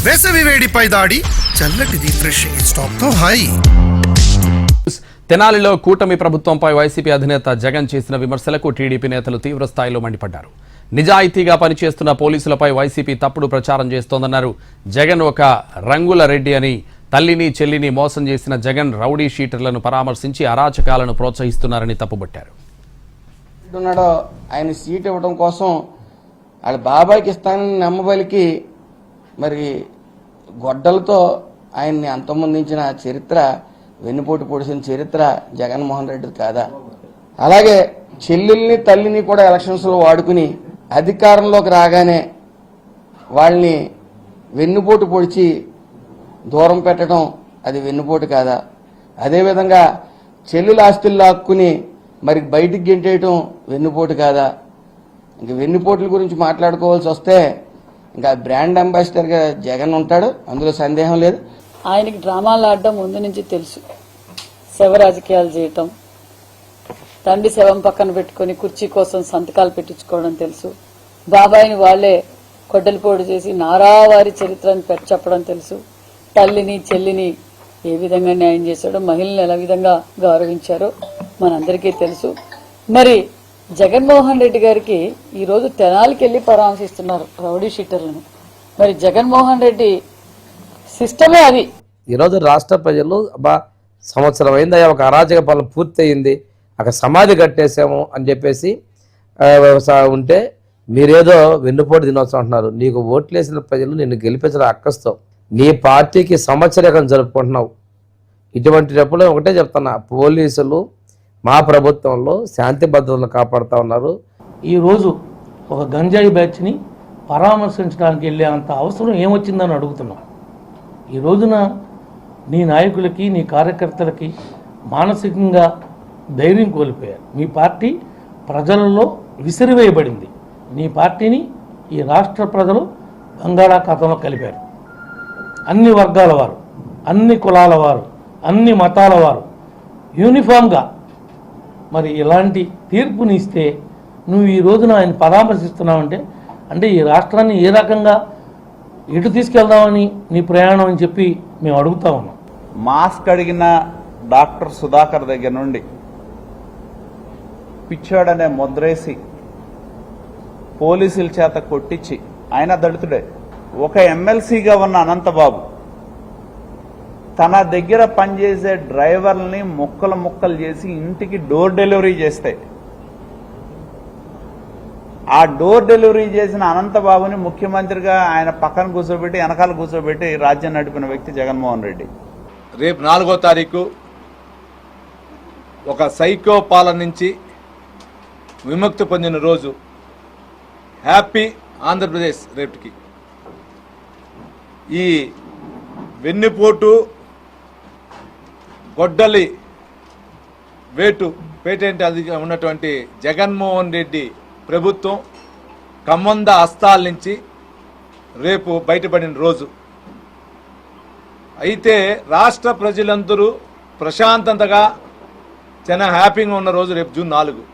వేసవి వేడిపై దాడి చల్లటిది refreshing stop తో హాయి. తెనాలిలో కూటమి ప్రభుత్వంపై వైసీపీ అధినేత జగన్ చేసిన విమర్శలకు టీడీపీ నేతలు తీవ్ర స్థాయిలో మండిపడ్డారు. నిజాయితీగా పనిచేస్తున్న పోలీసులపై వైసీపీ తప్పుడు ప్రచారం చేస్తోందన్నారు. జగన్ ఒక రంగుల రెడ్డి అని, తల్లిని చెల్లిని మోసం చేసిన జగన్ రౌడీ షీటర్లను పరామర్శించి అరాచకాలను ప్రోత్సహిస్తున్నారని తప్పుబట్టారు. ఆయన సీట్ ఇవ్వడం కోసం వాళ్ళ బాబాయికి ఇస్తానని నమ్మబలికి మరి గొడ్డలతో ఆయన్ని అంతమొందించిన చరిత్ర, వెన్నుపోటు పొడిచిన చరిత్ర జగన్మోహన్ రెడ్డి కాదా? అలాగే చెల్లెల్ని తల్లిని కూడా ఎలక్షన్స్లో వాడుకుని అధికారంలోకి రాగానే వాళ్ళని వెన్నుపోటు పొడిచి దూరం పెట్టడం అది వెన్నుపోటు కాదా? అదేవిధంగా చెల్లెల ఆస్తులు లాక్కుని మరి బయటికి గెంటేయటం వెన్నుపోటు కాదా? ఇంక వెన్నుపోట్ల గురించి మాట్లాడుకోవాల్సి వస్తే ఇంకా బ్రాండ్ అంబాసిడర్గా జగన్ ఉంటాడు, అందులో సందేహం లేదు. ఆయనకి డ్రామాలు ఆడడం ముందు నుంచి తెలుసు. శవ రాజకీయాలు చేయటం, తండ్రి శవం పక్కన పెట్టుకుని కుర్చీ కోసం సంతకాలు పెట్టించుకోవడం తెలుసు. బాబాయిని వాళ్లే కొడ్డలిపోటు చేసి నారావారి చరిత్రను చెప్పడం తెలుసు. తల్లిని చెల్లిని ఏ విధంగా న్యాయం చేశాడో, మహిళలను ఎలా విధంగా గౌరవించారో మనందరికీ తెలుసు. మరి జగన్మోహన్ రెడ్డి గారికి ఈ రోజు తెనాలికి వెళ్లి పరామర్శిస్తున్నారు రౌడీ షీటర్లను. మరి జగన్మోహన్ రెడ్డి సిస్టమే అది. ఈరోజు రాష్ట్ర ప్రజలు సంవత్సరం అయిందయ్యా, ఒక అరాచక పాలన పూర్తి అయింది, అక్కడ సమాధి కట్టేసాము అని చెప్పేసి ఉంటే మీరేదో వెన్నుపోటు దినోత్సవం అంటున్నారు. నీకు ఓట్లేసిన ప్రజలు నిన్ను గెలిపించిన అక్కస్తో నీ పార్టీకి సంవత్సరం జరుపుకుంటున్నావు. ఇటువంటిప్పుడు ఒకటే చెప్తున్నా, పోలీసులు మా ప్రభుత్వంలో శాంతి భద్రతలను కాపాడుతూ ఉన్నారు. ఈరోజు ఒక గంజాయి బ్యాచ్ని పరామర్శించడానికి వెళ్ళే అంత అవసరం ఏమొచ్చిందని అడుగుతున్నాం. ఈ రోజున నీ నాయకులకి, నీ కార్యకర్తలకి మానసికంగా ధైర్యం కోల్పోయారు. మీ పార్టీ ప్రజలలో విసిరివేయబడింది. నీ పార్టీని ఈ రాష్ట్ర ప్రజలు బంగాళాఖాతంలో కలిపారు. అన్ని వర్గాల వారు, అన్ని కులాల వారు, అన్ని మతాల వారు యూనిఫామ్గా మరి ఇలాంటి తీర్పుని ఇస్తే నువ్వు ఈ రోజున ఆయన పరామర్శిస్తున్నావంటే అంటే ఈ రాష్ట్రాన్ని ఏ రకంగా ఎటు తీసుకెళ్దామని నీ ప్రయాణం అని చెప్పి మేము అడుగుతా ఉన్నాం. మాస్క్ అడిగిన డాక్టర్ సుధాకర్ దగ్గర నుండి పిచ్చాడనే ముద్రేసి పోలీసుల చేత కొట్టించి, ఆయన దళితుడే, ఒక ఎమ్మెల్సీగా ఉన్న అనంతబాబు తన దగ్గర పనిచేసే డ్రైవర్లని ముక్కలు చేసి ఇంటికి డోర్ డెలివరీ చేస్తే ఆ డోర్ డెలివరీ చేసిన అనంతబాబుని ముఖ్యమంత్రిగా ఆయన పక్కన కూర్చోబెట్టి, వెనకాల కూర్చోబెట్టి రాజ్యం నడిపిన వ్యక్తి జగన్మోహన్ రెడ్డి. రేపు 4వ తారీఖు ఒక సైకో పాలన నుంచి విముక్తి పొందిన రోజు. హ్యాపీ ఆంధ్రప్రదేశ్ రేపుకి. ఈ వెన్నుపోటు, గొడ్డలి వేటు పేటెంట్ అధిగా ఉన్నటువంటి జగన్మోహన్ రెడ్డి ప్రభుత్వం కమ్మంద హస్తాల నుంచి రేపు బయటపడిన రోజు. అయితే రాష్ట్ర ప్రజలందరూ ప్రశాంతతగా చాలా హ్యాపీగా ఉన్న రోజు రేపు జూన్ 4.